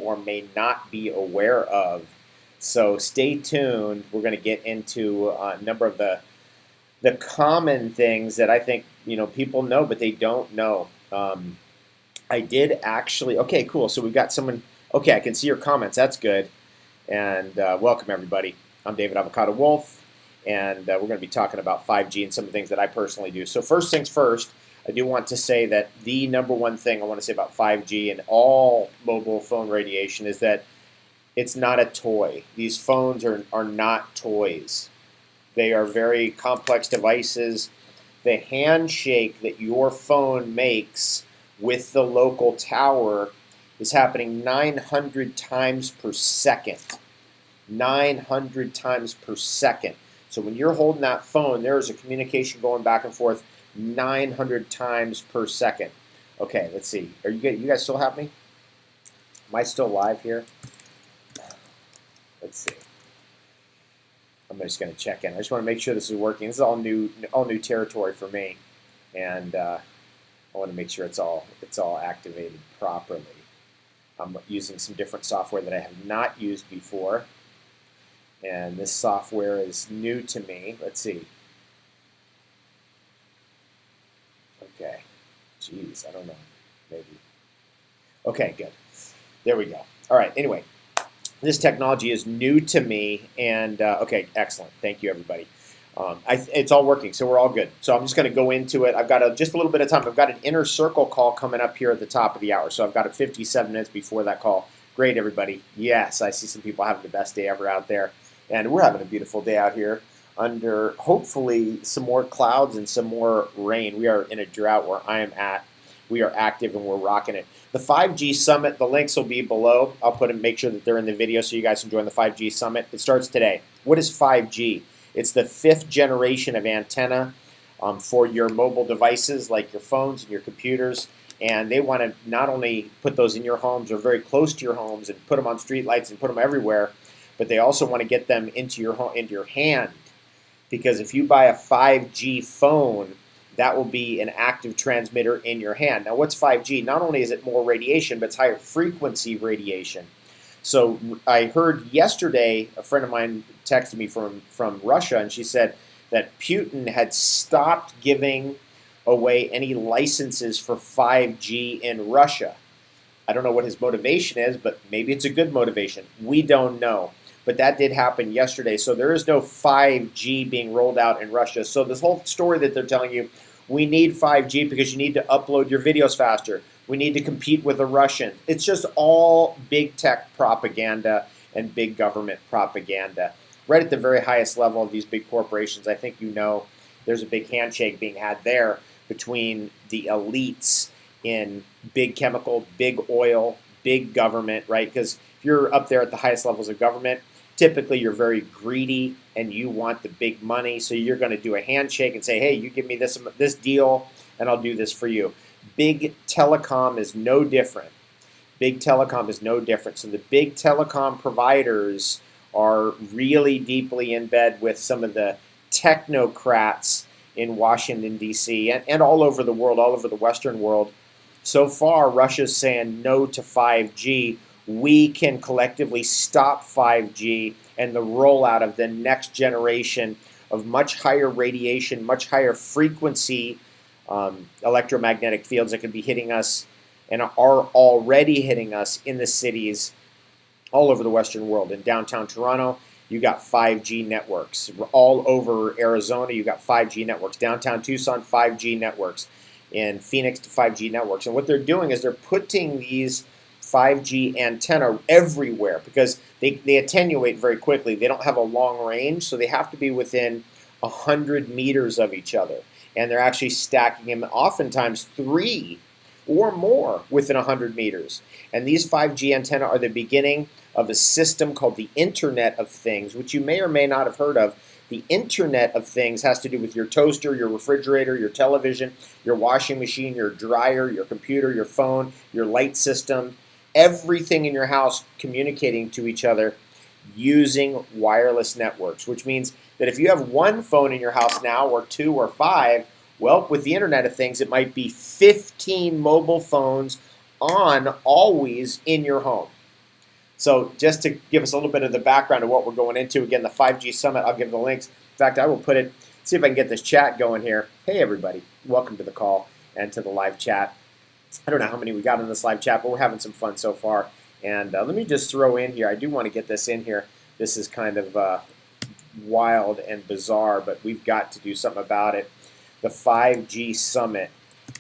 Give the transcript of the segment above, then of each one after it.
or may not be aware of. So stay tuned. We're going to get into a number of the common things that I think people know, but they don't know. I did actually. Okay, cool. So we've got someone. Okay, I can see your comments. That's good. And welcome everybody. I'm David Avocado Wolf, and we're going to be talking about 5G and some of the things that I personally do. So first things first, I do want to say that the number one thing I want to say about 5G and all mobile phone radiation is that it's not a toy. These phones are not toys. They are very complex devices. The handshake that your phone makes with the local tower is happening 900 times per second. 900 times per second. So when you're holding that phone, there is a communication going back and forth 900 times per second. Okay, let's see. Are you guys still have me? Am I still live here? Let's see. I'm just going to check in. I just want to make sure this is working. This is all new territory for me, and I want to make sure it's all activated properly. I'm using some different software that I have not used before, and this software is new to me. Let's see. Okay. Jeez, I don't know. Maybe. Okay, good. There we go. All right. Anyway, this technology is new to me, and okay, excellent. Thank you, everybody. It's all working, so we're all good. So I'm just going to go into it. I've got just a little bit of time. I've got an inner circle call coming up here at the top of the hour, so I've got 57 minutes before that call. Great, everybody. Yes, I see some people having the best day ever out there, and we're having a beautiful day out here under hopefully some more clouds and some more rain. We are in a drought where I am at. We are active and we're rocking it. The 5G Summit, the links will be below. I'll put them, make sure that they're in the video so you guys can join the 5G Summit. It starts today. What is 5G? It's the 5th generation of antenna for your mobile devices like your phones and your computers. And they want to not only put those in your homes or very close to your homes and put them on street lights and put them everywhere, but they also want to get them into your home, into your hand. Because if you buy a 5G phone, that will be an active transmitter in your hand. Now, what's 5G? Not only is it more radiation, but it's higher frequency radiation. So I heard yesterday, a friend of mine texted me from Russia, and she said that Putin had stopped giving away any licenses for 5G in Russia. I don't know what his motivation is, but maybe it's a good motivation. We don't know. But that did happen yesterday. So there is no 5G being rolled out in Russia. So this whole story that they're telling you, we need 5G because you need to upload your videos faster. We need to compete with the Russians. It's just all big tech propaganda and big government propaganda. Right at the very highest level of these big corporations, I think there's a big handshake being had there between the elites in big chemical, big oil, big government, right? Because if you're up there at the highest levels of government, typically you're very greedy and you want the big money, so you're going to do a handshake and say, hey, you give me this deal and I'll do this for you. Big telecom is no different. Big telecom is no different. So the big telecom providers are really deeply in bed with some of the technocrats in Washington, D.C. and all over the world, all over the Western world. So far, Russia's saying no to 5G. We can collectively stop 5G and the rollout of the next generation of much higher radiation, much higher frequency electromagnetic fields that could be hitting us and are already hitting us in the cities all over the Western world. In downtown Toronto, you got 5G networks. All over Arizona, you got 5G networks. Downtown Tucson, 5G networks. In Phoenix, 5G networks. And what they're doing is they're putting these 5G antenna everywhere because they attenuate very quickly. They don't have a long range, so they have to be within 100 meters of each other. And they're actually stacking them oftentimes 3 or more within 100 meters. And these 5G antenna are the beginning of a system called the Internet of Things, which you may or may not have heard of. The Internet of Things has to do with your toaster, your refrigerator, your television, your washing machine, your dryer, your computer, your phone, your light system, everything in your house communicating to each other using wireless networks, which means that if you have one phone in your house now, or 2 or 5, well, with the Internet of Things, it might be 15 mobile phones on always in your home. So just to give us a little bit of the background of what we're going into, again, the 5G Summit, I'll give the links. In fact, I will put it, see if I can get this chat going here. Hey, everybody. Welcome to the call and to the live chat. I don't know how many we got in this live chat, but we're having some fun so far. And let me just throw in here. I do want to get this in here. This is kind of wild and bizarre, but we've got to do something about it. The 5G Summit,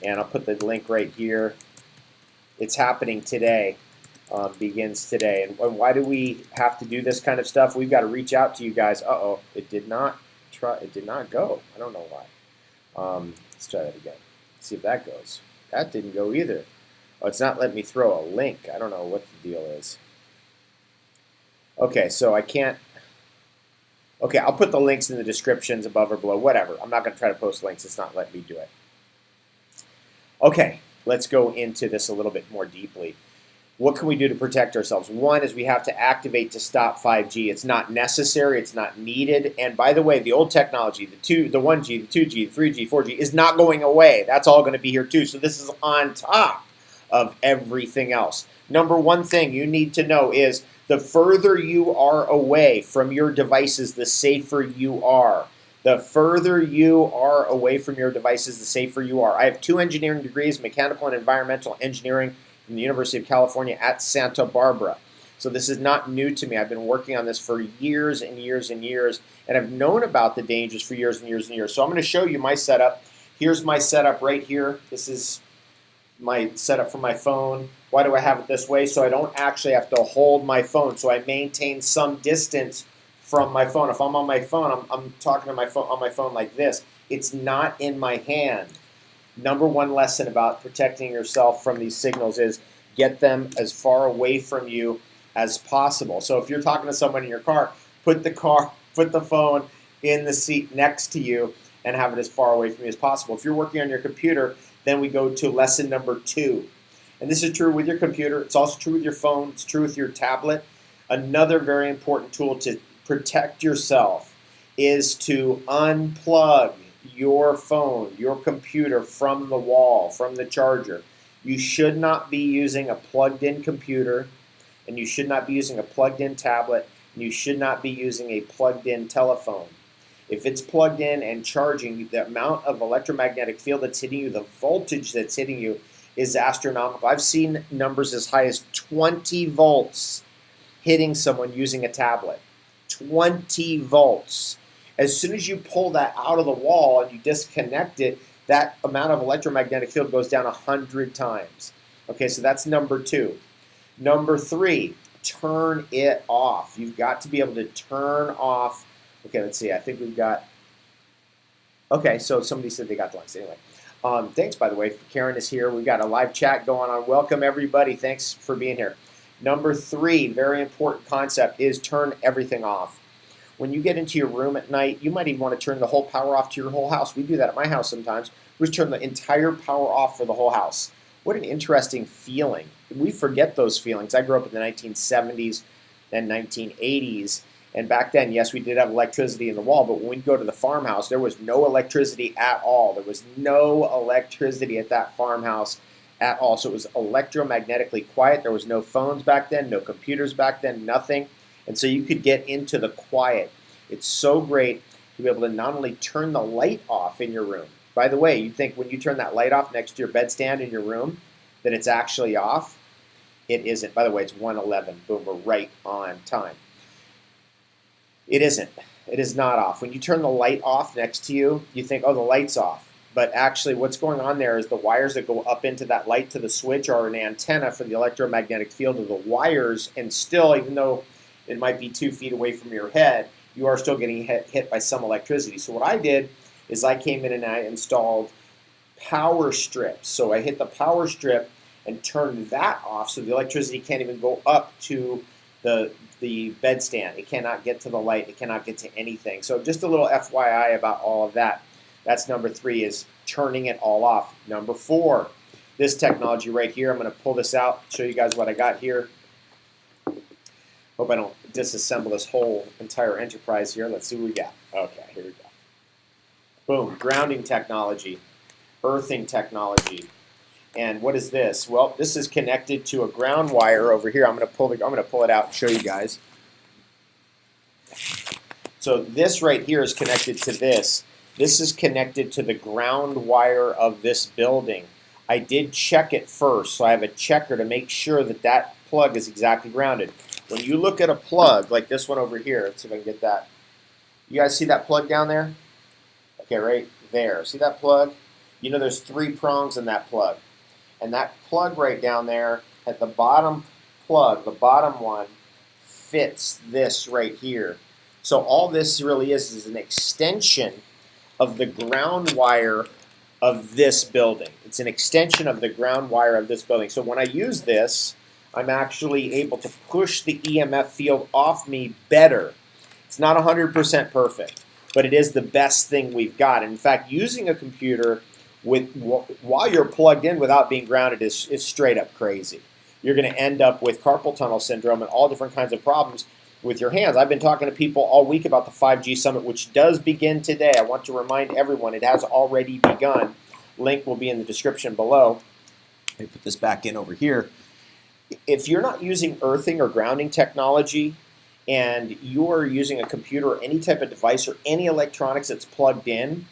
and I'll put the link right here. It's happening today, begins today. And why do we have to do this kind of stuff? We've got to reach out to you guys. Uh-oh, it did not go. I don't know why. Let's try that again. See if that goes. That didn't go either. Oh, it's not letting me throw a link. I don't know what the deal is. Okay, so I can't. Okay, I'll put the links in the descriptions above or below, whatever. I'm not going to try to post links. It's not letting me do it. Okay, let's go into this a little bit more deeply. What can we do to protect ourselves? One is we have to activate to stop 5G. It's not necessary. It's not needed. And by the way, the old technology, the 1G, the 2G, the 3G, 4G, is not going away. That's all going to be here too. So this is on top of everything else. Number one thing you need to know is the further you are away from your devices, the safer you are. The further you are away from your devices, the safer you are. I have 2 engineering degrees, mechanical and environmental engineering from the University of California at Santa Barbara. So this is not new to me. I've been working on this for years and years and years, and I've known about the dangers for years and years and years. So I'm going to show you my setup. Here's my setup right here. This is my setup for my phone. Why do I have it this way? So I don't actually have to hold my phone. So I maintain some distance from my phone. If I'm on my phone, I'm talking to my phone on my phone like this. It's not in my hand. Number one lesson about protecting yourself from these signals is get them as far away from you as possible. So if you're talking to someone in your car, put the phone in the seat next to you and have it as far away from you as possible. If you're working on your computer, then we go to lesson number 2. And this is true with your computer. It's also true with your phone. It's true with your tablet. Another very important tool to protect yourself is to unplug your phone, your computer from the wall, from the charger. You should not be using a plugged-in computer, and you should not be using a plugged-in tablet, and you should not be using a plugged-in telephone. If it's plugged in and charging, the amount of electromagnetic field that's hitting you, the voltage that's hitting you, is astronomical. I've seen numbers as high as 20 volts hitting someone using a tablet. 20 volts. As soon as you pull that out of the wall and you disconnect it, that amount of electromagnetic field goes down 100 times. Okay, so that's number 2. Number 3, turn it off. You've got to be able to turn off. Okay, let's see. I think we've got. Okay, so somebody said they got the lines. Anyway, thanks, by the way. Karen is here. We've got a live chat going on. Welcome, everybody. Thanks for being here. Number 3, very important concept, is turn everything off. When you get into your room at night, you might even want to turn the whole power off to your whole house. We do that at my house sometimes. We just turn the entire power off for the whole house. What an interesting feeling. We forget those feelings. I grew up in the 1970s and 1980s. And back then, yes, we did have electricity in the wall, but when we'd go to the farmhouse, there was no electricity at all. There was no electricity at that farmhouse at all. So it was electromagnetically quiet. There was no phones back then, no computers back then, nothing. And so you could get into the quiet. It's so great to be able to not only turn the light off in your room. By the way, you'd think when you turn that light off next to your bedstand in your room that it's actually off. It isn't. By the way, it's 1:11. Boom, we're right on time. It isn't. It is not off. When you turn the light off next to you, you think, oh, the light's off. But actually what's going on there is the wires that go up into that light to the switch are an antenna for the electromagnetic field of the wires. And still, even though it might be 2 feet away from your head, you are still getting hit by some electricity. So what I did is I came in and I installed power strips. So I hit the power strip and turned that off so the electricity can't even go up to the bedstand. It cannot get to the light. It cannot get to anything. So just a little FYI about all of that. That's number 3, is turning it all off. Number 4, this technology right here. I'm going to pull this out, show you guys what I got here. Hope I don't disassemble this whole entire enterprise here. Let's see what we got. Okay, here we go. Boom, grounding technology, earthing technology. And what is this? Well, this is connected to a ground wire over here. I'm going to pull it out and show you guys. So this right here is connected to this. This is connected to the ground wire of this building. I did check it first, so I have a checker to make sure that that plug is exactly grounded. When you look at a plug like this one over here, let's see if I can get that. You guys see that plug down there? Okay, right there. See that plug? You know there's 3 prongs in that plug. And that plug right down there at the bottom plug, the bottom one, fits this right here. So all this really is an extension of the ground wire of this building. It's an extension of the ground wire of this building. So when I use this, I'm actually able to push the EMF field off me better. It's not 100% perfect, but it is the best thing we've got. And in fact, using a computer while you're plugged in without being grounded is straight up crazy. You're going to end up with carpal tunnel syndrome and all different kinds of problems with your hands. I've been talking to people all week about the 5G Summit, which does begin today. I want to remind everyone it has already begun. Link will be in the description below. Let me put this back in over here. If you're not using earthing or grounding technology and you're using a computer or any type of device or any electronics that's plugged in,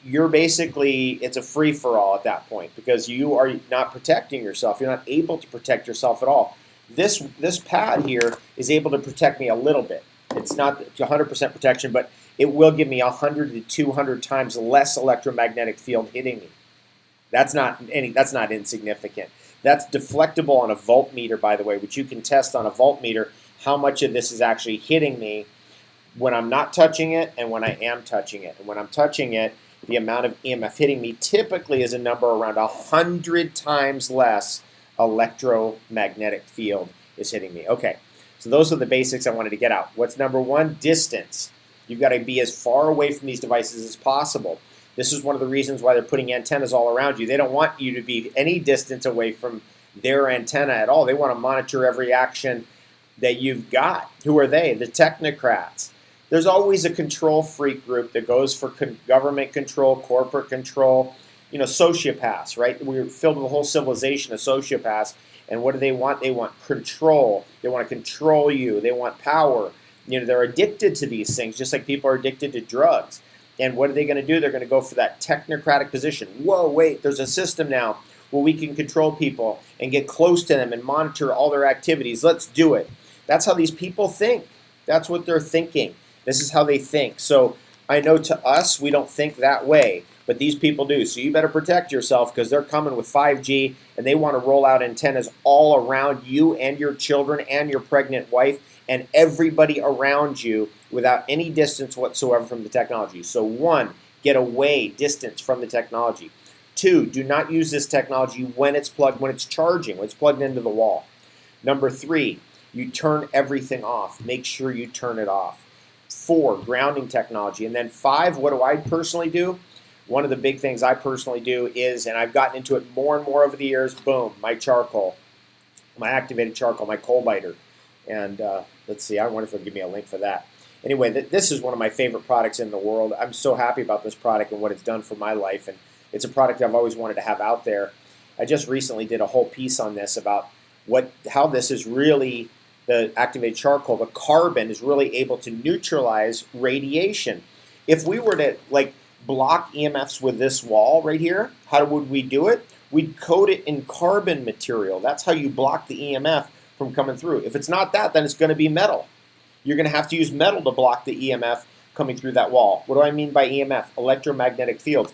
you're basically, it's a free-for-all at that point because you are not protecting yourself. You're not able to protect yourself at all. This pad here is able to protect me a little bit. It's not 100% protection, but it will give me 100 to 200 times less electromagnetic field hitting me. That's not insignificant. That's deflectable on a voltmeter, by the way, which you can test on a voltmeter how much of this is actually hitting me when I'm not touching it and when I am touching it. And when I'm touching it, the amount of EMF hitting me typically is a number around 100 times less electromagnetic field is hitting me. Okay, so those are the basics I wanted to get out. What's number 1? Distance. You've got to be as far away from these devices as possible. This is one of the reasons why they're putting antennas all around you. They don't want you to be any distance away from their antenna at all. They want to monitor every action that you've got. Who are they? The technocrats. There's always a control freak group that goes for government control, corporate control, sociopaths, right? We're filled with a whole civilization of sociopaths. And what do they want? They want control. They want to control you. They want power. They're addicted to these things, just like people are addicted to drugs. And what are they going to do? They're going to go for that technocratic position. Whoa, wait, there's a system now where we can control people and get close to them and monitor all their activities. Let's do it. That's how these people think. That's what they're thinking. This is how they think. So I know to us, we don't think that way, but these people do. So you better protect yourself because they're coming with 5G and they want to roll out antennas all around you and your children and your pregnant wife and everybody around you without any distance whatsoever from the technology. So 1, get away, distance from the technology. 2, do not use this technology when it's charging, when it's plugged into the wall. Number 3, you turn everything off. Make sure you turn it off. 4, grounding technology. And then 5, what do I personally do? One of the big things I personally do is, and I've gotten into it more and more over the years, boom, my charcoal, my activated charcoal, my coal biter. And let's see, I wonder if it'll give me a link for that. Anyway, this is one of my favorite products in the world. I'm so happy about this product and what it's done for my life. And it's a product I've always wanted to have out there. I just recently did a whole piece on this about how this is really, the activated charcoal, the carbon is really able to neutralize radiation. If we were to block EMFs with this wall right here, how would we do it? We'd coat it in carbon material. That's how you block the EMF from coming through. If it's not that, then it's going to be metal. You're going to have to use metal to block the EMF coming through that wall. What do I mean by EMF? Electromagnetic fields.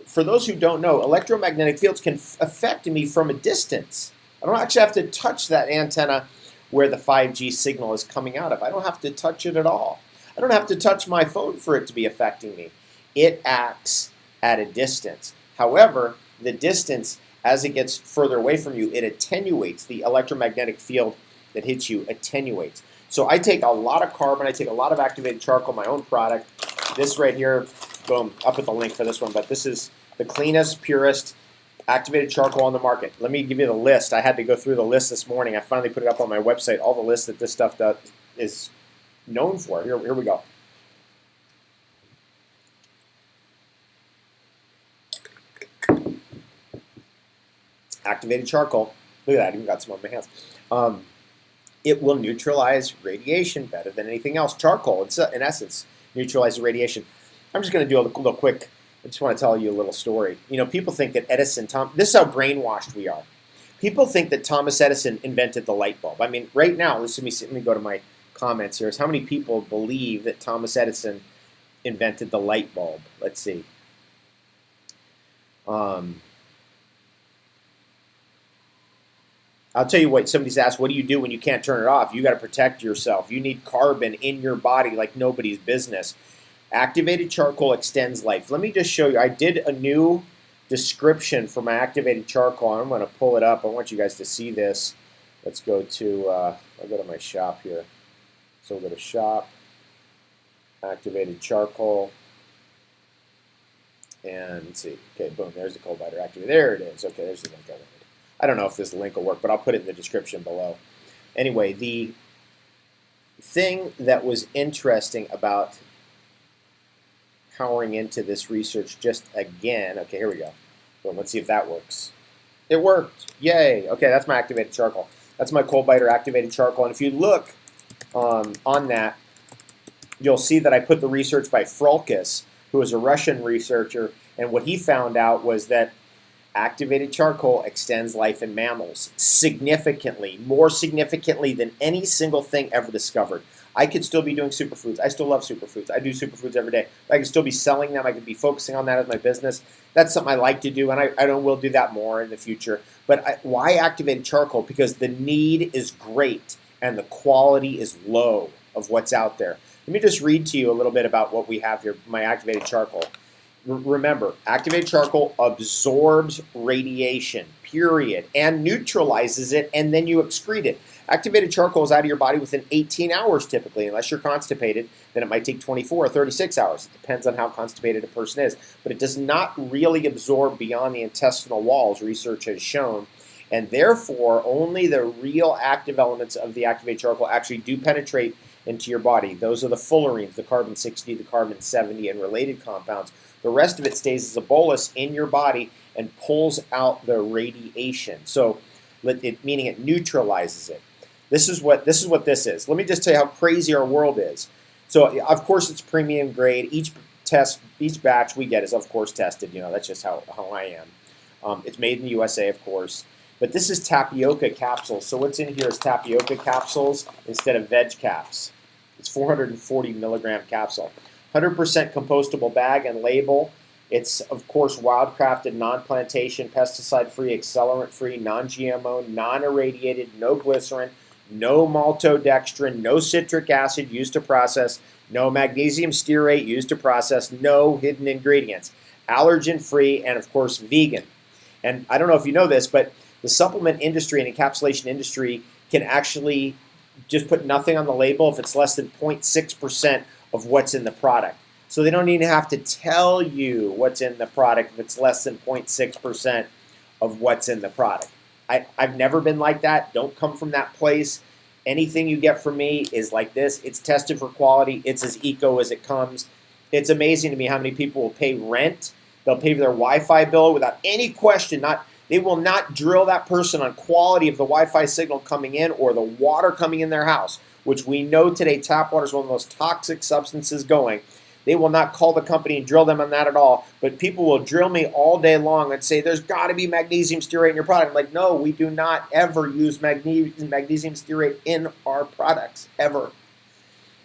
For those who don't know, electromagnetic fields can affect me from a distance. I don't actually have to touch that antenna where the 5G signal is coming out of. I don't have to touch it at all. I don't have to touch my phone for it to be affecting me. It acts at a distance. However, the distance, as it gets further away from you, it attenuates. The electromagnetic field that hits you attenuates. So I take a lot of carbon, I take a lot of activated charcoal, my own product. This right here, boom, I'll put the link for this one, but this is the cleanest, purest activated charcoal on the market. Let me give you the list. I had to go through the list this morning. I finally put it up on my website, all the lists that this stuff is known for. Here we go. activated charcoal, look at that, I even got some on my hands. It will neutralize radiation better than anything else. Charcoal, in essence, neutralizes radiation. I'm just going to do a little quick, I just want to tell you a little story. You know, people think that this is how brainwashed we are. People think that Thomas Edison invented the light bulb. I mean, right now, let me go to my comments here. Is how many people believe that Thomas Edison invented the light bulb? Let's see. I'll tell you what, somebody's asked, what do you do when you can't turn it off? You got to protect yourself. You need carbon in your body like nobody's business. Activated charcoal extends life. Let me just show you. I did a new description for my activated charcoal. I'm going to pull it up. I want you guys to see this. Let's go to, I'll go to my shop here. So we'll go to shop, activated charcoal, and let's see. Okay, boom, there's the cold biter activated. There it is. Okay, there's the link I wanted. I don't know if this link will work, but I'll put it in the description below. Anyway, the thing that was interesting about powering into this research just again, okay, here we go. Well, let's see if that works. It worked. Yay. Okay, that's my activated charcoal. That's my cold biter activated charcoal. And if you look on that, you'll see that I put the research by Frolkis, who is a Russian researcher, and what he found out was that activated charcoal extends life in mammals significantly, more significantly than any single thing ever discovered. I could still be doing superfoods. I still love superfoods. I do superfoods every day. I could still be selling them. I could be focusing on that as my business. That's something I like to do, and I will do that more in the future. But why activated charcoal? Because the need is great, and the quality is low of what's out there. Let me just read to you a little bit about what we have here, my activated charcoal. Remember, activated charcoal absorbs radiation, period, and neutralizes it, and then you excrete it. Activated charcoal is out of your body within 18 hours typically. Unless you're constipated, then it might take 24 or 36 hours. It depends on how constipated a person is. But it does not really absorb beyond the intestinal walls, research has shown. And therefore, only the real active elements of the activated charcoal actually do penetrate into your body. Those are the fullerenes, the carbon-60, the carbon-70, and related compounds. The rest of it stays as a bolus in your body and pulls out the radiation. So, meaning it neutralizes it. This is what this is. Let me just tell you how crazy our world is. So, of course, it's premium grade. Each batch we get is, of course, tested. You know, that's just how I am. It's made in the USA, of course. But this is tapioca capsules. So what's in here is tapioca capsules instead of veg caps. It's 440 milligram capsule. 100% compostable bag and label. It's, of course, wildcrafted, non-plantation, pesticide-free, accelerant-free, non-GMO, non-irradiated, no glycerin, no maltodextrin, no citric acid used to process, no magnesium stearate used to process, no hidden ingredients. Allergen-free and, of course, vegan. And I don't know if you know this, but the supplement industry and encapsulation industry can actually just put nothing on the label if it's less than 0.6% of what's in the product. So they don't even have to tell you what's in the product if it's less than 0.6% of what's in the product. I've never been like that. Don't come from that place. Anything you get from me is like this. It's tested for quality. It's as eco as it comes. It's amazing to me how many people will pay rent. They'll pay for their Wi-Fi bill without any question. They will not drill that person on quality of the Wi-Fi signal coming in or the water coming in their house, which we know today tap water is one of the most toxic substances going. They will not call the company and drill them on that at all, but people will drill me all day long and say, there's got to be magnesium stearate in your product. I'm like, no, we do not ever use magnesium stearate in our products, ever.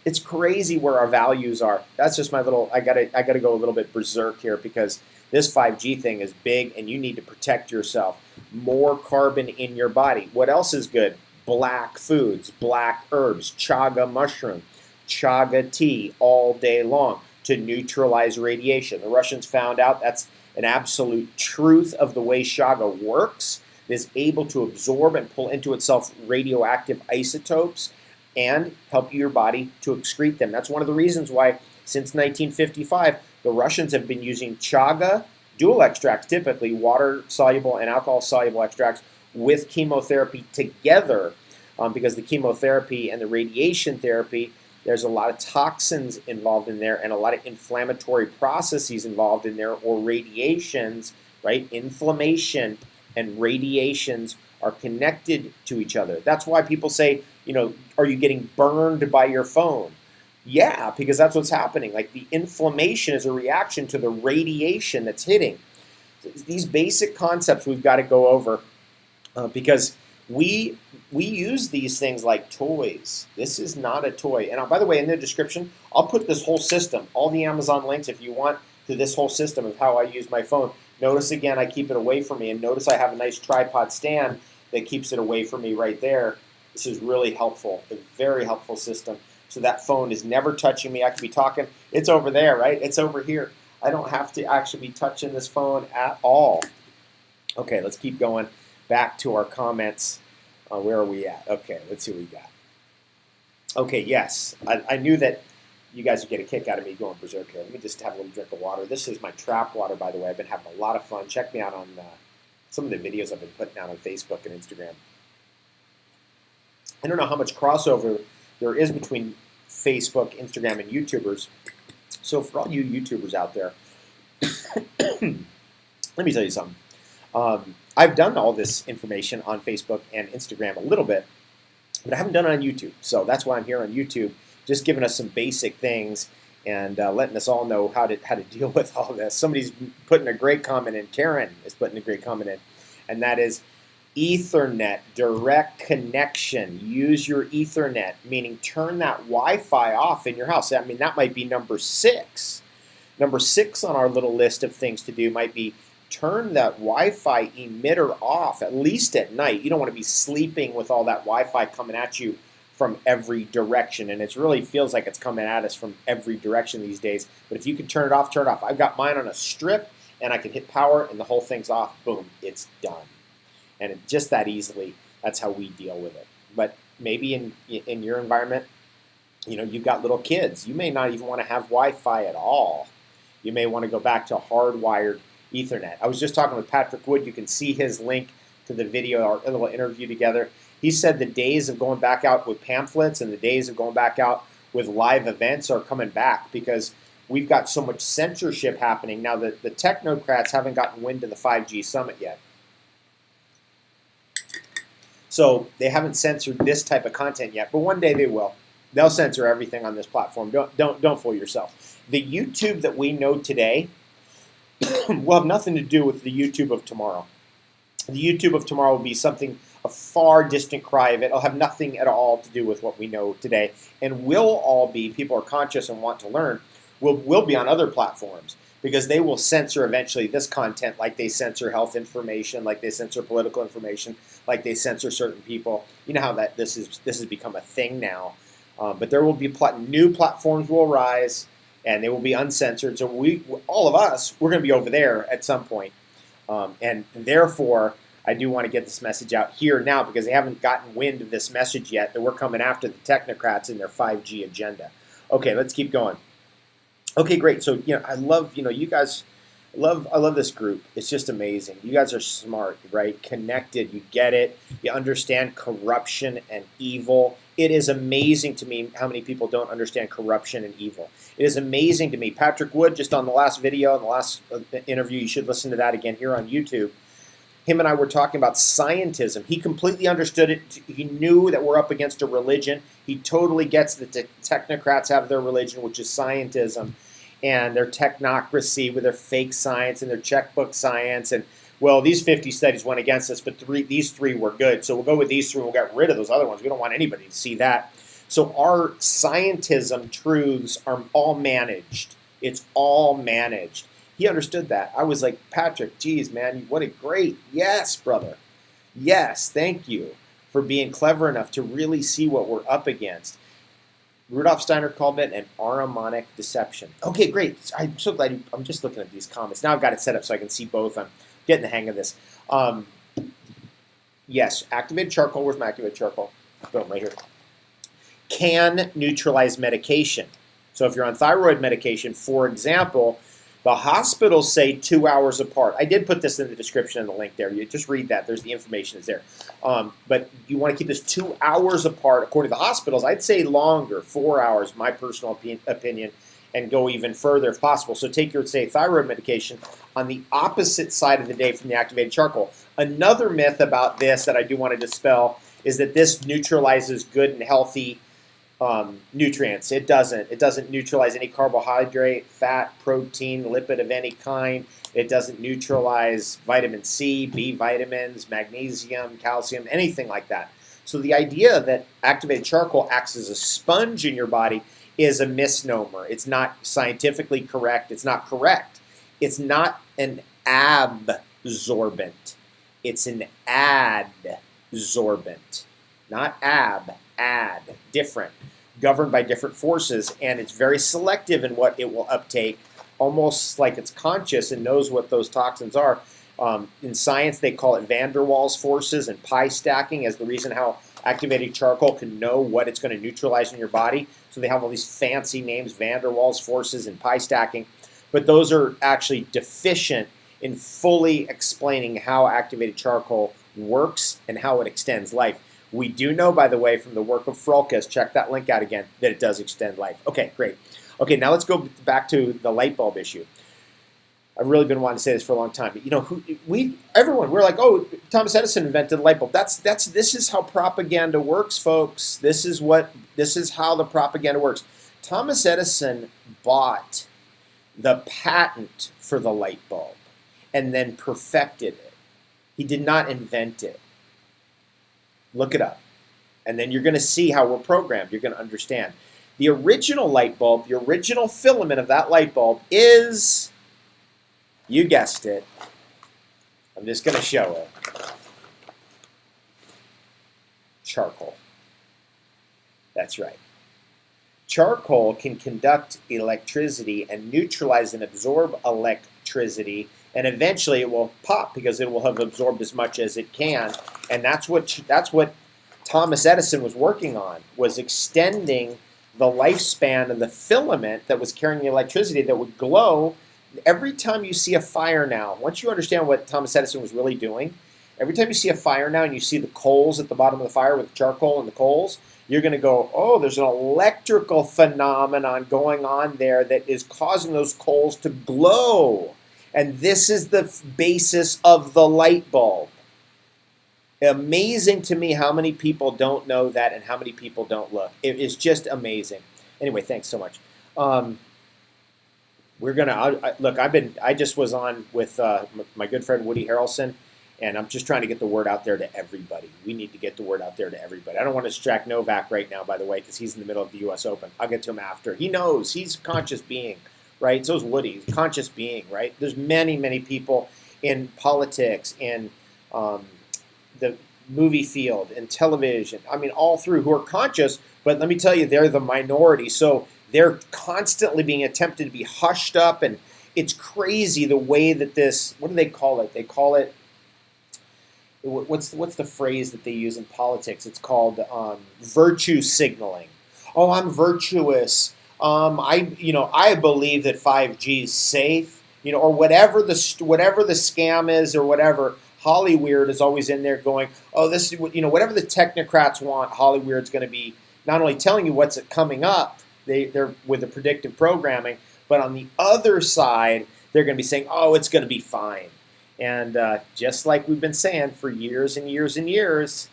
It's crazy where our values are. That's just my little, I gotta go a little bit berserk here because this 5G thing is big and you need to protect yourself. More carbon in your body. What else is good? Black foods, black herbs, chaga mushroom, chaga tea all day long to neutralize radiation. The Russians found out that's an absolute truth of the way chaga works. It is able to absorb and pull into itself radioactive isotopes and help your body to excrete them. That's one of the reasons why since 1955 the Russians have been using chaga, dual extracts typically, water-soluble and alcohol-soluble extracts with chemotherapy together because the chemotherapy and the radiation therapy, there's a lot of toxins involved in there and a lot of inflammatory processes involved in there or radiations, right? Inflammation and radiations are connected to each other. That's why people say, are you getting burned by your phone? Yeah, because that's what's happening. Like the inflammation is a reaction to the radiation that's hitting. These basic concepts we've got to go over because we use these things like toys. This is not a toy. And by the way, in the description, I'll put this whole system, all the Amazon links if you want, to this whole system of how I use my phone. Notice again, I keep it away from me, and notice I have a nice tripod stand that keeps it away from me right there. This is really helpful, a very helpful system. So that phone is never touching me. I could be talking, it's over there, right? It's over here. I don't have to actually be touching this phone at all. Okay, let's keep going back to our comments. Where are we at? Okay, let's see what we got. Okay, yes, I knew that you guys would get a kick out of me going berserk here. Let me just have a little drink of water. This is my trap water, by the way. I've been having a lot of fun. Check me out on some of the videos I've been putting out on Facebook and Instagram. I don't know how much crossover there is between Facebook, Instagram, and YouTubers. So for all you YouTubers out there, let me tell you something. I've done all this information on Facebook and Instagram a little bit, but I haven't done it on YouTube. So that's why I'm here on YouTube, just giving us some basic things and letting us all know how to deal with all this. Somebody's putting a great comment in. Karen is putting a great comment in, and that is Ethernet, direct connection. Use your Ethernet, meaning turn that Wi-Fi off in your house. I mean, that might be number 6. Number 6 on our little list of things to do might be turn that Wi-Fi emitter off, at least at night. You don't want to be sleeping with all that Wi-Fi coming at you from every direction, and it really feels like it's coming at us from every direction these days. But if you can turn it off, turn it off. I've got mine on a strip, and I can hit power, and the whole thing's off. Boom, it's done. And just that easily, that's how we deal with it. But maybe in your environment, you've got little kids. You may not even want to have Wi-Fi at all. You may want to go back to hardwired Ethernet. I was just talking with Patrick Wood. You can see his link to the video, our little interview together. He said the days of going back out with pamphlets and the days of going back out with live events are coming back because we've got so much censorship happening. Now, the technocrats haven't gotten wind of the 5G summit yet. So they haven't censored this type of content yet, but one day they will. They'll censor everything on this platform. Don't fool yourself. The YouTube that we know today will have nothing to do with the YouTube of tomorrow. The YouTube of tomorrow will be a far distant cry of it. It'll have nothing at all to do with what we know today, and will all be, people are conscious and want to learn, will be on other platforms because they will censor eventually this content like they censor health information, like they censor political information, like they censor certain people. You know how that this has become a thing now. But there will be new platforms will rise, and they will be uncensored. So all of us, we're going to be over there at some point. And therefore, I do want to get this message out here now because they haven't gotten wind of this message yet that we're coming after the technocrats and their 5G agenda. Okay, let's keep going. Okay, great. So I love you guys. I love this group. It's just amazing. You guys are smart, right? Connected. You get it. You understand corruption and evil. It is amazing to me how many people don't understand corruption and evil. It is amazing to me. Patrick Wood, just on the last video, on the last interview, you should listen to that again here on YouTube. Him and I were talking about scientism. He completely understood it. He knew that we're up against a religion. He totally gets that the technocrats have their religion, which is scientism, and their technocracy with their fake science and their checkbook science. And, well, these 50 studies went against us, but these 3 were good. So we'll go with these 3 and we'll get rid of those other ones. We don't want anybody to see that. So our scientism truths are all managed. It's all managed. He understood that. I was like, Patrick, geez, man, what a great, yes, brother. Yes, thank you for being clever enough to really see what we're up against. Rudolf Steiner called it an Ahrimanic deception. Okay, great. I'm so glad. I'm just looking at these comments. Now I've got it set up so I can see both. I'm getting the hang of this. Yes, activated charcoal. Where's my activated charcoal? Boom, right here. Can neutralize medication. So if you're on thyroid medication, for example, the hospitals say 2 hours apart. I did put this in the description and the link there. You just read that. There's the information is there. But you want to keep this 2 hours apart. According to the hospitals, I'd say longer, 4 hours, my personal opinion, and go even further if possible. So take your, say, thyroid medication on the opposite side of the day from the activated charcoal. Another myth about this that I do want to dispel is that this neutralizes good and healthy nutrients. It doesn't. It doesn't neutralize any carbohydrate, fat, protein, lipid of any kind. It doesn't neutralize vitamin C, B vitamins, magnesium, calcium, anything like that. So the idea that activated charcoal acts as a sponge in your body is a misnomer. It's not scientifically correct. It's not correct. It's not an absorbent. It's an adsorbent. Not add, different, governed by different forces, and it's very selective in what it will uptake, almost like it's conscious and knows what those toxins are. In science, they call it van der Waals forces and pi stacking as the reason how activated charcoal can know what it's going to neutralize in your body. So they have all these fancy names, van der Waals forces and pi stacking, but those are actually deficient in fully explaining how activated charcoal works and how it extends life. We do know, by the way, from the work of Frolkes, check that link out again, that it does extend life. Okay, great. Okay, now let's go back to the light bulb issue. I've really been wanting to say this for a long time, but you know, we're like, oh, Thomas Edison invented the light bulb. This is how propaganda works, folks. This is how the propaganda works. Thomas Edison bought the patent for the light bulb and then perfected it. He did not invent it. Look it up. And then you're going to see how we're programmed. You're going to understand. The original light bulb, the original filament of that light bulb is, you guessed it, I'm just going to show it, charcoal. That's right. Charcoal can conduct electricity and neutralize and absorb electricity, and eventually it will pop because it will have absorbed as much as it can. And that's what Thomas Edison was working on, was extending the lifespan of the filament that was carrying the electricity that would glow. Every time you see a fire now, once you understand what Thomas Edison was really doing, every time you see a fire now and you see the coals at the bottom of the fire with the charcoal and the coals, you're going to go, oh, there's an electrical phenomenon going on there that is causing those coals to glow. And this is the basis of the light bulb. Amazing to me how many people don't know that and how many people don't look. It is just amazing. Anyway, thanks so much. We're gonna look. I just was on with my good friend Woody Harrelson, and I'm just trying to get the word out there to everybody. We need to get the word out there to everybody. I don't want to distract Novak right now, by the way, because he's in the middle of the U.S. Open. I'll get to him after. He knows. He's a conscious being, right? So is Woody. He's a conscious being, right? There's many, many people in politics, in the movie field, in television, I mean, all through, who are conscious, but let me tell you, they're the minority. So they're constantly being attempted to be hushed up, and it's crazy the way that this, what do they call it? They call it, what's the phrase that they use in politics? It's called virtue signaling. Oh, I'm virtuous. I believe that 5G is safe, or whatever the scam is or whatever. Hollyweird is always in there going, oh, this is, whatever the technocrats want, Hollyweird's going to be not only telling you what's coming up, they're with the predictive programming, but on the other side, they're going to be saying, oh, it's going to be fine. And just like we've been saying for years and years and years,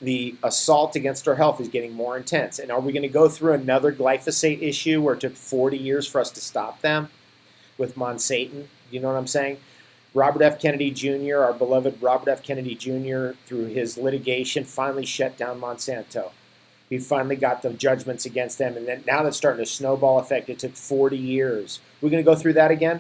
the assault against our health is getting more intense. And are we going to go through another glyphosate issue where it took 40 years for us to stop them with Monsanto? You know what I'm saying? Robert F. Kennedy Jr., our beloved Robert F. Kennedy Jr., through his litigation, finally shut down Monsanto. He finally got the judgments against them, and then now that's starting to snowball effect. It took 40 years. We're going to go through that again?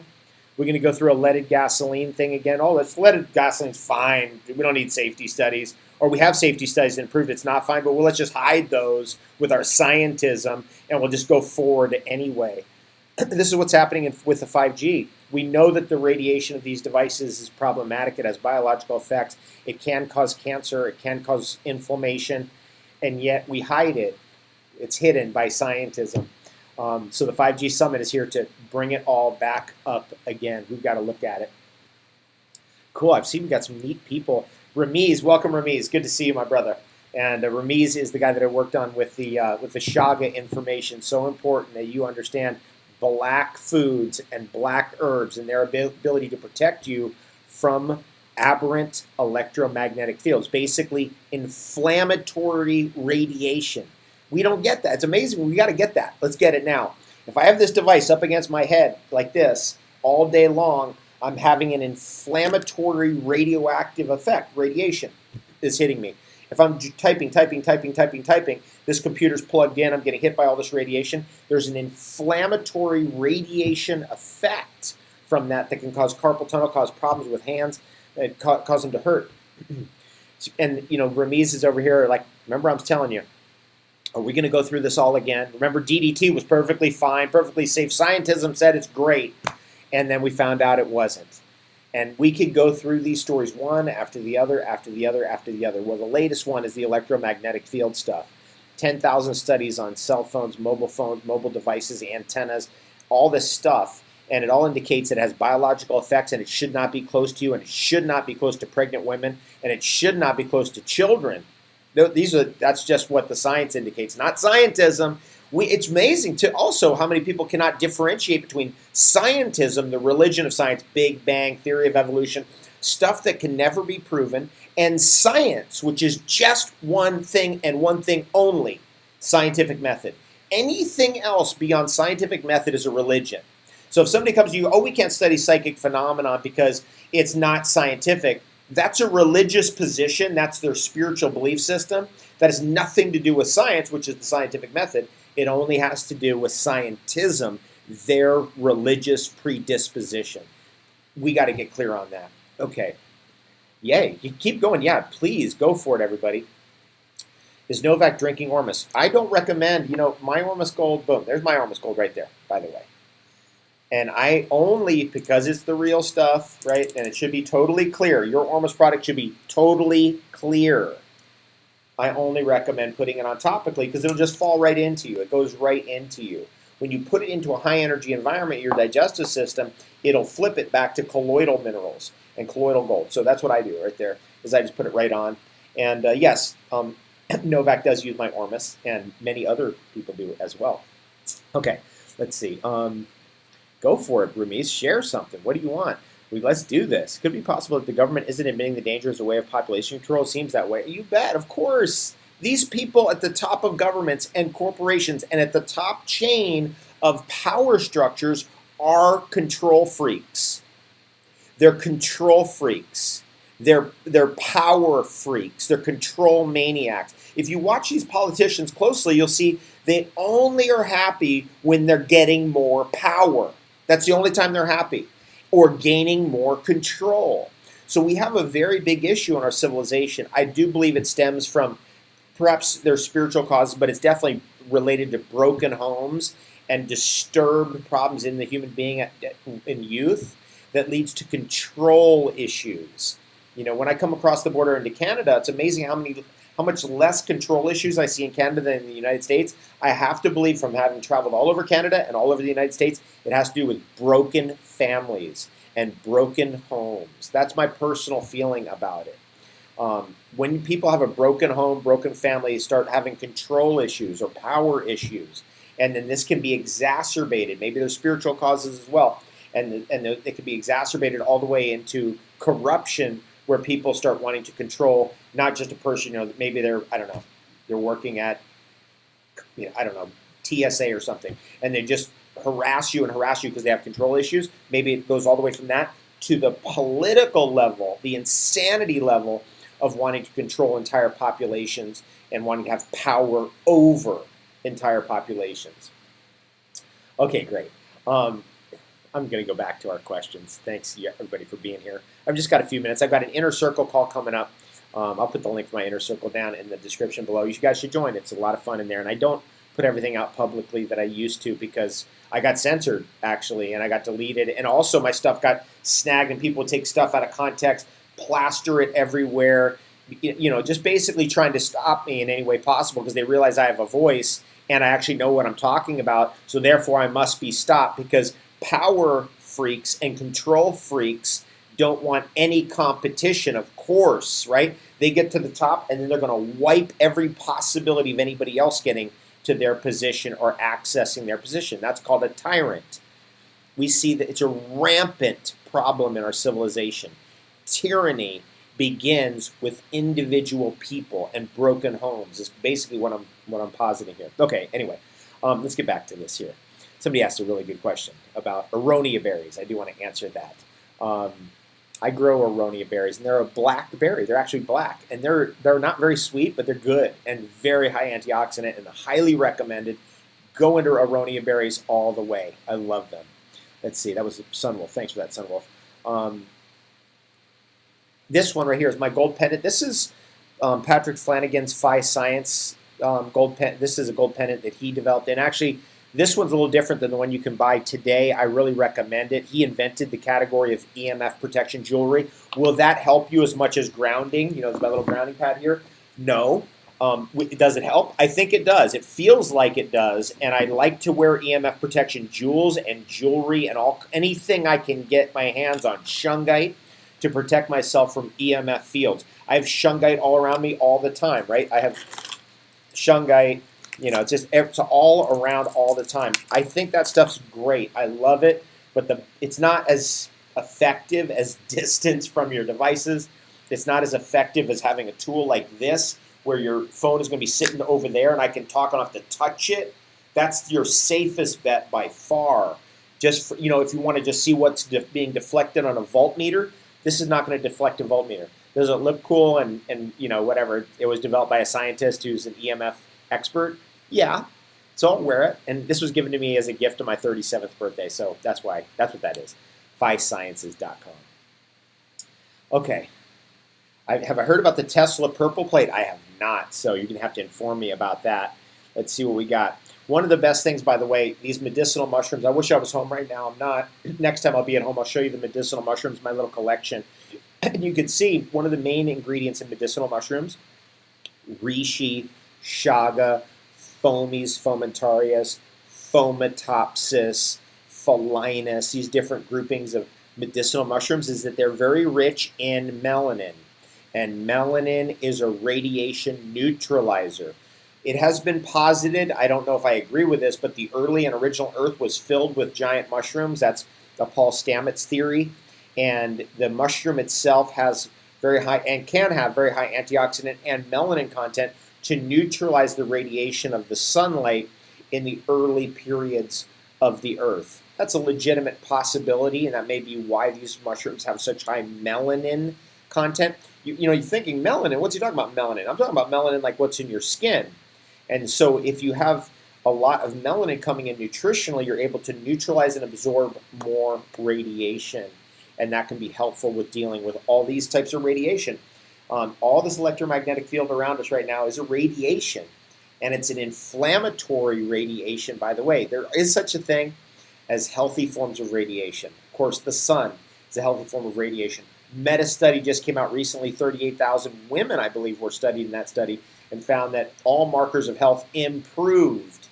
We're going to go through a leaded gasoline thing again? Oh, leaded gasoline's fine. We don't need safety studies. Or we have safety studies that prove it's not fine, but let's just hide those with our scientism, and we'll just go forward anyway. This is what's happening with the 5G. We know that the radiation of these devices is problematic. It has biological effects. It can cause cancer. It can cause inflammation. And yet we hide it. It's hidden by scientism. So the 5G Summit is here to bring it all back up again. We've got to look at it. Cool. I've seen we've got some neat people. Ramiz, welcome, Ramiz. Good to see you, my brother. And Ramiz is the guy that I worked on with the Shaga information. So important that you understand black foods and black herbs and their ability to protect you from aberrant electromagnetic fields, basically inflammatory radiation. We don't get that. It's amazing. We got to get that. Let's get it now. If I have this device up against my head like this all day long, I'm having an inflammatory radioactive effect. Radiation is hitting me. If I'm typing, this computer's plugged in, I'm getting hit by all this radiation. There's an inflammatory radiation effect from that can cause carpal tunnel, cause problems with hands, cause them to hurt. And, Ramiz is over here like, remember I was telling you, are we going to go through this all again? Remember, DDT was perfectly fine, perfectly safe. Scientism said it's great. And then we found out it wasn't. And we could go through these stories one after the other, after the other, after the other. Well, the latest one is the electromagnetic field stuff. 10,000 studies on cell phones, mobile devices, antennas, all this stuff. And it all indicates it has biological effects, and it should not be close to you, and it should not be close to pregnant women, and it should not be close to children. That's just what the science indicates, not scientism. It's amazing to also how many people cannot differentiate between scientism, the religion of science, Big Bang, theory of evolution, stuff that can never be proven, and science, which is just one thing and one thing only, scientific method. Anything else beyond scientific method is a religion. So if somebody comes to you, we can't study psychic phenomenon because it's not scientific, that's a religious position. That's their spiritual belief system. That has nothing to do with science, which is the scientific method. It only has to do with scientism, their religious predisposition. We got to get clear on that. Okay. Yay. You keep going. Yeah, please go for it, everybody. Is Novak drinking Ormus? I don't recommend, my Ormus Gold, boom. There's my Ormus Gold right there, by the way. And I only, because it's the real stuff, right, and it should be totally clear. Your Ormus product should be totally clear. I only recommend putting it on topically because it'll just fall right into you. It goes right into you. When you put it into a high-energy environment, your digestive system, it'll flip it back to colloidal minerals and colloidal gold. So that's what I do right there, is I just put it right on. And yes, Novak does use my Ormus, and many other people do as well. Okay, let's see. Go for it, Ramiz. Share something. What do you want? Let's do this. Could it be possible that the government isn't admitting the danger as a way of population control? It seems that way. You bet, of course. These people at the top of governments and corporations and at the top chain of power structures are control freaks. They're control freaks. They're power freaks. They're control maniacs. If you watch these politicians closely, you'll see they only are happy when they're getting more power. That's the only time they're happy, or gaining more control. So we have a very big issue in our civilization. I do believe it stems from perhaps their spiritual causes, but it's definitely related to broken homes and disturbed problems in the human being in youth that leads to control issues. When I come across the border into Canada, it's amazing how much less control issues I see in Canada than in the United States. I have to believe, from having traveled all over Canada and all over the United States, it has to do with broken families and broken homes. That's my personal feeling about it. When people have a broken home, broken family, start having control issues or power issues, and then this can be exacerbated. Maybe there's spiritual causes as well, and it can be exacerbated all the way into corruption, where people start wanting to control not just a person, maybe they're working at, TSA or something, and they just harass you because they have control issues. Maybe it goes all the way from that to the political level, the insanity level of wanting to control entire populations and wanting to have power over entire populations. Okay, great. I'm going to go back to our questions. Thanks, everybody, for being here. I've just got a few minutes. I've got an Inner Circle call coming up. I'll put the link for my Inner Circle down in the description below. You guys should join. It's a lot of fun in there. And I don't put everything out publicly that I used to because I got censored, actually, and I got deleted. And also my stuff got snagged, and people would take stuff out of context, plaster it everywhere, just basically trying to stop me in any way possible because they realize I have a voice and I actually know what I'm talking about. So therefore I must be stopped because power freaks and control freaks don't want any competition, of course, right? They get to the top, and then they're going to wipe every possibility of anybody else getting to their position or accessing their position. That's called a tyrant. We see that it's a rampant problem in our civilization. Tyranny begins with individual people and broken homes. Is basically what I'm positing here. Okay, anyway, let's get back to this here. Somebody asked a really good question about Aronia berries. I do want to answer that. I grow Aronia berries, and they're a black berry. They're actually black, and they're not very sweet, but they're good and very high antioxidant and highly recommended. Go into Aronia berries all the way. I love them. Let's see. That was Sunwolf. Thanks for that, Sunwolf. This one right here is my gold pendant. This is Patrick Flanagan's Phi Science gold pendant. This is a gold pendant that he developed, and actually, this one's a little different than the one you can buy today. I really recommend it. He invented the category of EMF protection jewelry. Will that help you as much as grounding? You know, there's my little grounding pad here. No. Does it help? I think it does. It feels like it does, and I like to wear EMF protection jewels and jewelry and anything I can get my hands on. Shungite to protect myself from EMF fields. I have shungite all around me all the time, right? I have shungite. You know, it's all around all the time. I think that stuff's great. I love it, but it's not as effective as distance from your devices. It's not as effective as having a tool like this, where your phone is going to be sitting over there and I can talk and I don't have to touch it. That's your safest bet by far. Just for, if you want to just see what's being deflected on a voltmeter, this is not going to deflect a voltmeter. Does it look cool and whatever? It was developed by a scientist who's an EMF expert. Yeah, so I'll wear it. And this was given to me as a gift on my 37th birthday, so that's what that is. PhiSciences.com. Okay. Have I heard about the Tesla purple plate? I have not, so you're going to have to inform me about that. Let's see what we got. One of the best things, by the way, these medicinal mushrooms. I wish I was home right now. I'm not. Next time I'll be at home, I'll show you the medicinal mushrooms, my little collection. And you can see one of the main ingredients in medicinal mushrooms, reishi, chaga, fomes fomentarius, fomitopsis, phalinus, these different groupings of medicinal mushrooms, is that they're very rich in melanin. And melanin is a radiation neutralizer. It has been posited, I don't know if I agree with this, but the early and original Earth was filled with giant mushrooms. That's the Paul Stamets theory. And the mushroom itself has very high, and can have very high antioxidant and melanin content to neutralize the radiation of the sunlight in the early periods of the Earth. That's a legitimate possibility, and that may be why these mushrooms have such high melanin content. You're thinking melanin, what's he talking about melanin? I'm talking about melanin like what's in your skin. And so if you have a lot of melanin coming in nutritionally, you're able to neutralize and absorb more radiation. And that can be helpful with dealing with all these types of radiation. All this electromagnetic field around us right now is a radiation, and it's an inflammatory radiation, by the way. There is such a thing as healthy forms of radiation. Of course, the sun is a healthy form of radiation. Meta-study just came out recently. 38,000 women, I believe, were studied in that study and found that all markers of health improved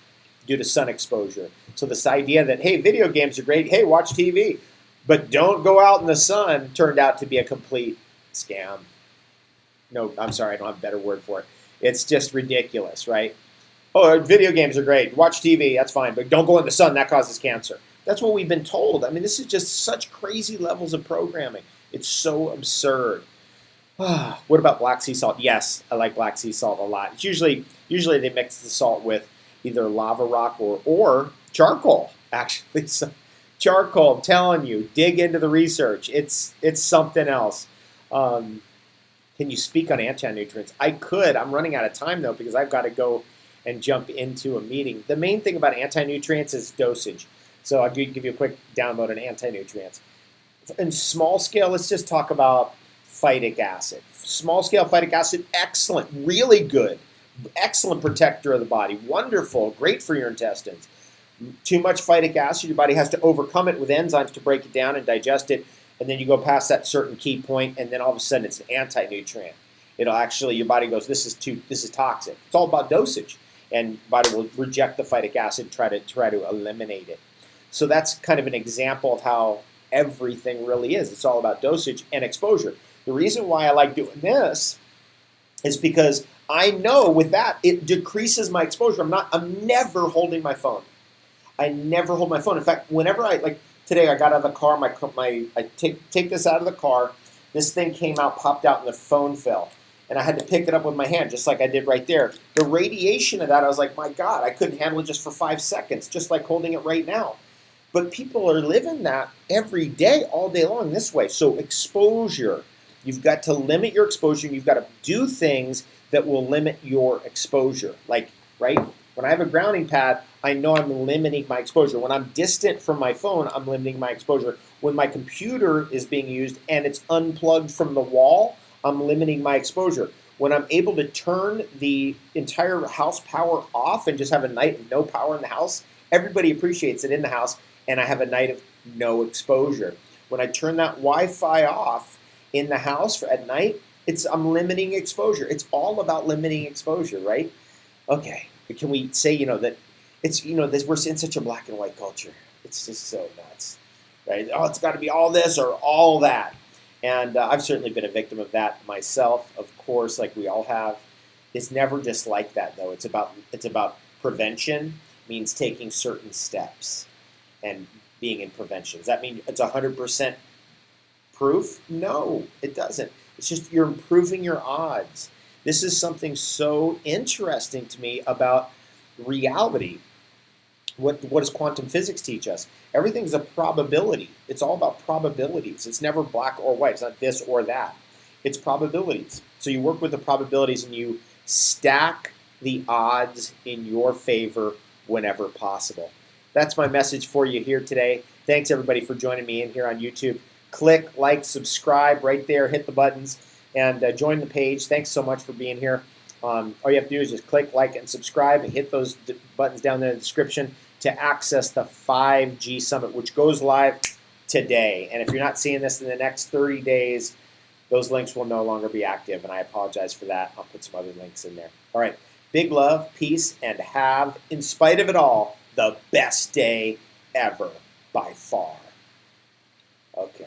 due to sun exposure. So this idea that, hey, video games are great, hey, watch TV, but don't go out in the sun, turned out to be a complete scam. No, I'm sorry, I don't have a better word for it. It's just ridiculous, right? Oh, video games are great. Watch TV, that's fine, but don't go in the sun, that causes cancer. That's what we've been told. I mean, this is just such crazy levels of programming. It's so absurd. What about black sea salt? Yes, I like black sea salt a lot. It's usually they mix the salt with either lava rock or charcoal, actually. So, charcoal, I'm telling you, dig into the research. It's something else. Can you speak on anti-nutrients? I could. I'm running out of time, though, because I've got to go and jump into a meeting. The main thing about anti-nutrients is dosage. So I'll give you a quick download on anti-nutrients. In small scale, let's just talk about phytic acid. Small scale phytic acid, excellent, really good. Excellent protector of the body. Wonderful, great for your intestines. Too much phytic acid, your body has to overcome it with enzymes to break it down and digest it. And then you go past that certain key point, and then all of a sudden it's an anti-nutrient. It'll actually, your body goes, this is toxic. It's all about dosage, and body will reject the phytic acid, try to eliminate it. So that's kind of an example of how everything really is. It's all about dosage and exposure. The reason why I like doing this is because I know with that, it decreases my exposure. I'm never holding my phone. I never hold my phone. In fact, whenever like today I got out of the car, I take this out of the car, this thing came out, popped out, and the phone fell. And I had to pick it up with my hand, just like I did right there. The radiation of that, I was like, my God, I couldn't handle it just for 5 seconds, just like holding it right now. But people are living that every day, all day long this way. So exposure, you've got to limit your exposure. You've got to do things that will limit your exposure. Like, right, when I have a grounding pad, I know I'm limiting my exposure. When I'm distant from my phone, I'm limiting my exposure. When my computer is being used and it's unplugged from the wall, I'm limiting my exposure. When I'm able to turn the entire house power off and just have a night of no power in the house, everybody appreciates it in the house, and I have a night of no exposure. When I turn that Wi-Fi off in the house at night, I'm limiting exposure. It's all about limiting exposure, right? Okay, can we say, that it's, we're in such a black and white culture. It's just so nuts, right? Oh, it's got to be all this or all that. And I've certainly been a victim of that myself, of course, like we all have. It's never just like that, though. It's about prevention, means taking certain steps and being in prevention. Does that mean it's 100% proof? No, it doesn't. It's just you're improving your odds. This is something so interesting to me about reality. What does quantum physics teach us? Everything's a probability. It's all about probabilities. It's never black or white. It's not this or that. It's probabilities. So you work with the probabilities and you stack the odds in your favor whenever possible. That's my message for you here today. Thanks everybody for joining me in here on YouTube. Click, like, subscribe right there. Hit the buttons and join the page. Thanks so much for being here. All you have to do is just click, like, and subscribe and hit those buttons down there in the description to access the 5G Summit, which goes live today. And if you're not seeing this in the next 30 days, those links will no longer be active, and I apologize for that. I'll put some other links in there. All right, big love, peace, and have, in spite of it all, the best day ever by far. Okay.